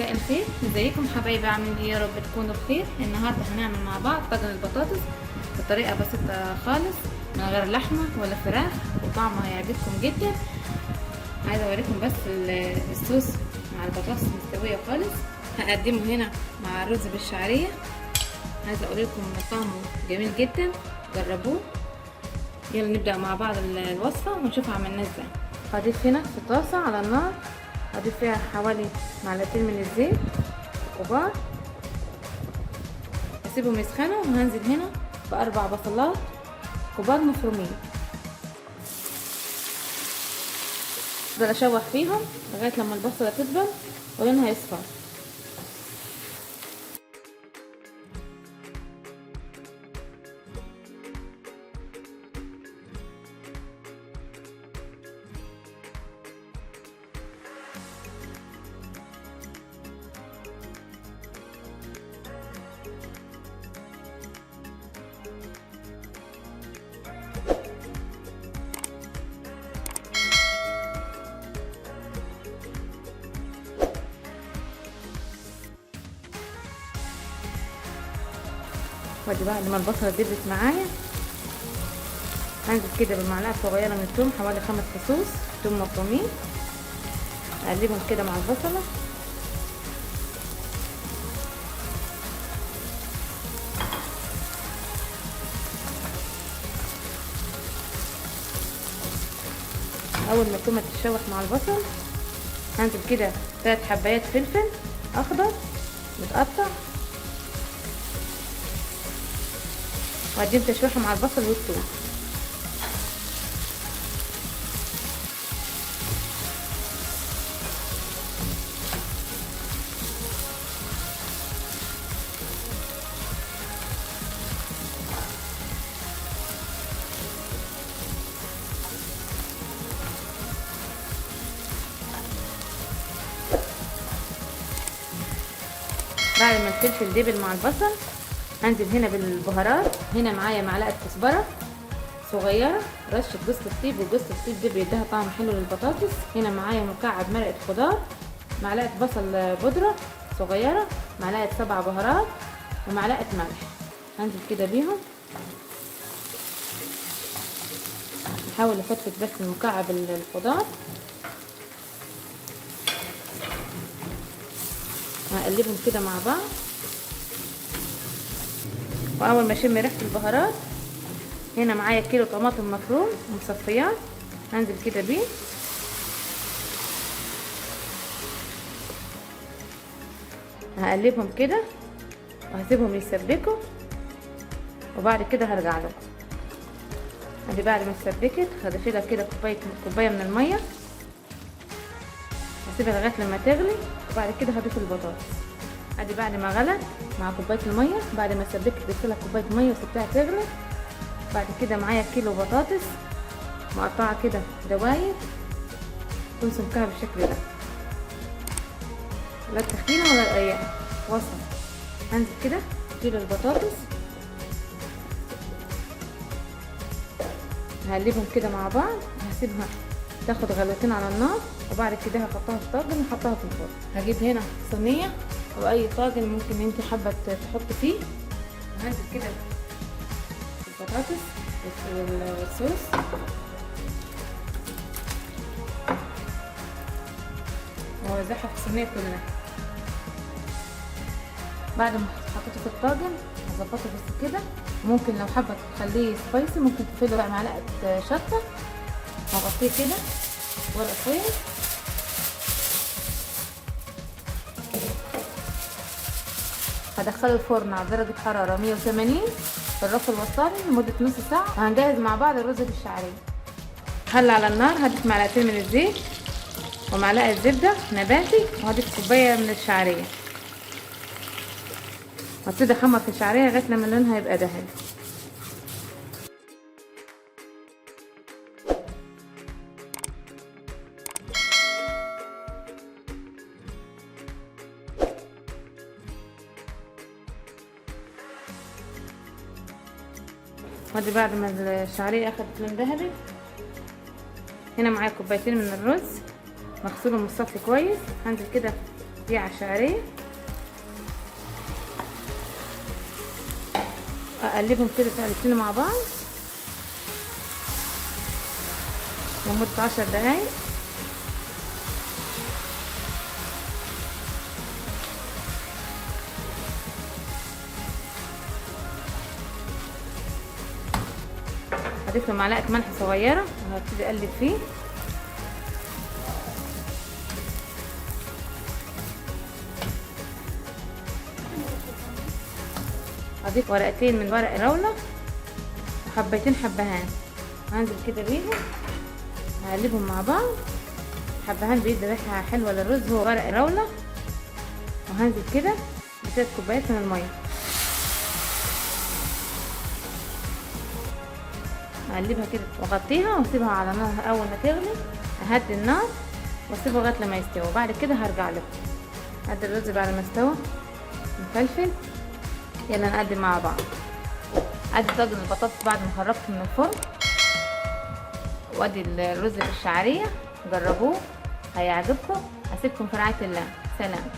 مساء الخير، ازيكم حبايبي؟ عاملين ايه؟ يا رب تكونوا بخير. النهارده هنعمل مع بعض طاجن البطاطس بطريقه بسيطه خالص من غير لحمه ولا فراخ، وطعمه هيعجبكم جدا. عايزه اوريكم بس الصوص مع البطاطس مستويه خالص. هقدمه هنا مع الرز بالشعريه. عايزه اوريكم طعمه جميل جدا، جربوه. يلا نبدا مع بعض الوصفه ونشوف عملناه ازاي. هضيف هنا في طاسه على النار، هضيف فيها حوالي معلقتين من الزيت كبار، هسيبهم يسخنوا، وهنزل هنا باربع بصلات كبار مفرومين. افضل اشوح فيهم لغايه لما البصله تدبل ولونها يصفر. وادي بعد ما البصله دبلت معايا، هنزل كده بمعلقه صغيره من الثوم، حوالي 5 فصوص ثوم مفرومين، اقلبهم كده مع البصله. اول ما الثومه تتشوح مع البصل، هنزل كده 3 حبايات فلفل اخضر متقطع، وهديهم تشويحه مع البصل والثوم. بعد ما الفلفل دبل مع البصل، هنزل هنا بالبهارات. هنا معايا معلقه كزبره صغيره، رشه جوز الطيب، وجوز الطيب ده بيديها طعم حلو للبطاطس. هنا معايا مكعب مرقه خضار، معلقه بصل بودره صغيره، معلقه 7 بهارات، ومعلقه ملح. هنزل كده بيهم، نحاول افتفت بس المكعب الخضار، هقلبهم كده مع بعض. واول ما اشم ريحه البهارات، هنا معايا كيلو طماطم مفروم مصفيات، هنزل كده بيه. هقلبهم كده وهسيبهم يسبكوا، وبعد كده هرجع لكم. ادي بعد ما اتسبكت هضيف لها كده كوبايه من الميه، هسيبها لغايه لما تغلي، وبعد كده هضيف البطاطس. ادي بعد ما غلت مع كوبايه الميه، بعد ما سبكت ضفت لها كوبايه ميه وسبتها تغلي. بعد كده معايا كيلو بطاطس مقطعه كده دواير، تكون سمكها بالشكل ده، لا تخينه ولا رقيقه، وسط. هنزل كده كيلو البطاطس، هقلبهم كده مع بعض، هسيبها تاخد غلوتين على النار، وبعد كده هحطها في طاجن وهحطها في الفرن. هجيب هنا صينيه او اي طاجن ممكن انت حابه تحط فيه، وهنزل كده البطاطس والصوص، ووزعها في الصينيه كلها. بعد ما حطيته في الطاجن هظبطه بس كده. ممكن لو حابه تخليه سبايسي ممكن تفيله بقى معلقه شطه، هغطيه كده ورق فويل. هدخله الفرن على درجه حراره 180 في الرف الوسطاني لمده نص ساعه، وهنجهز مع بعض الرز بالشعريه. هلا على النار هضيف معلقتين من الزيت ومعلقه زبده نباتي، وهضيف كوبايه من الشعريه، هبتدي احمر في الشعريه لغايه لما لونها يبقى ذهبي. ودي بعد ما الشعريه اخدت لون ذهبي، هنا معايا كوبايتين من الرز مغسول ومصفي كويس، هنزل كده دي عشارية، اقلبهم كده تقلبتين مع بعض لمدة 10 دقايق. هضيف له معلقة ملح صغيرة وهبتدي اقلب فيه. هضيف ورقتين من ورق الراولة وحبيتين حبهان، هنزل كده بيهم هقلبهم مع بعض. حبهان بيدي ريحة حلوة للرز هو ورق الراولة. وهنزل كده ب3 كوبايات من المية، هقلبها كده واغطيها واسيبها على نار. اول ما تغلي اهدي النار واسيبه لغايه لما يستوي، وبعد كده هرجع له. ادي الرز بعد ما استوى مفلفل. يلا نقدم مع بعض. ادي طاجن البطاطس بعد ما خرجته من الفرن، وادي الرز بالشعريه. جربوه هيعجبكم. اسيبكم في رعايه الله. سلام.